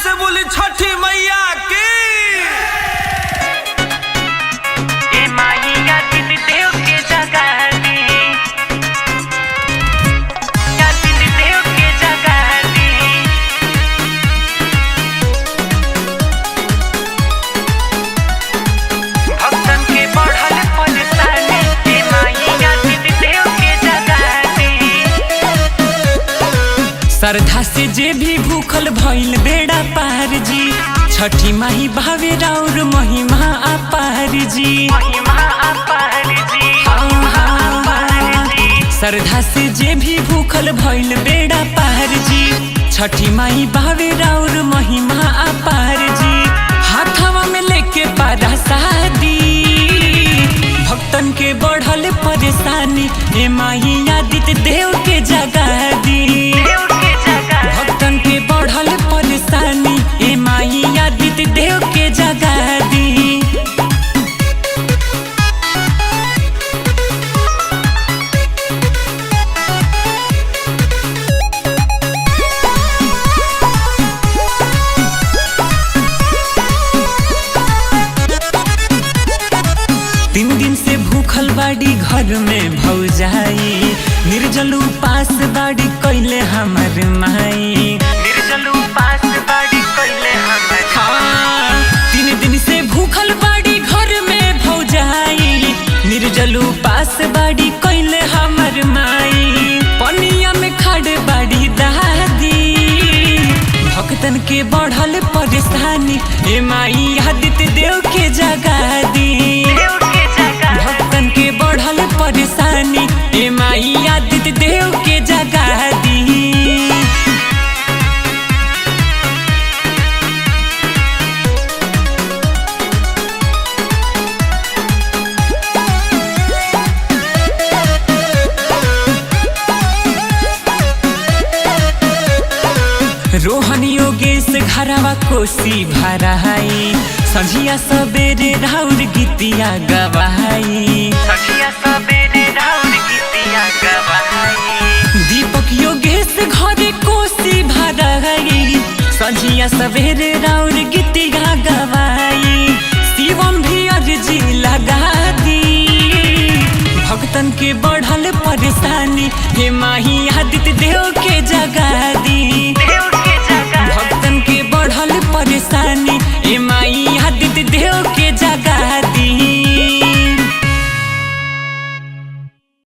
से बोली छठी मैया की। श्रद्धा से जे भी भूखल भइल बेड़ा पार जी, छठी माही भावे राउर महिमा अपार जी। श्रद्धा से जे भी भूखल भइल बेड़ा पार जी, छठी माही भावे राउर महिमा अपार जी। हाथवा में लेके पारा शादी, भक्तन के बढ़ल परेशानी ए माही आदित्य देव के जगा दी। भक्तन के बढ़ल परेशानी ए माही आदित्य देव के जगा दी। तीन दिन से भूखल बाड़ी घर में भौजाई, निर्जल उपास बाड़ी कैले हमर माई। निर्जल उपास बाड़ी कैले हमर। हाँ, 3 दिन से भूखल बाड़ी घर में भौजाई, निर्जल उपास बाड़ी कैले हमर माई। पनिया में खड़े बाड़ी दादी, भक्तन के बढ़ल परेशानी ए माई आदित्य देव के जगा दी। भक्तन के बढ़ल परेशानी ए माई आदित्य देव के जगा दी। रोहन योगेश घरवा कोसी भराई, संझिया सबेरे राउर गीतिया गवाई। संझिया सबेरे राउर गीतिया गवाई। दीपक योगेश घरे कोसी भराई, संझिया सबेरे राउर गीतिया गवाई। शिवम भी अर्जी लगा दी, भक्तन के बढ़ल परेशानी हे माही आदित्य देव के जगा दी। भक्तन के बढ़ल परेशानी ए माई आदित्य देव के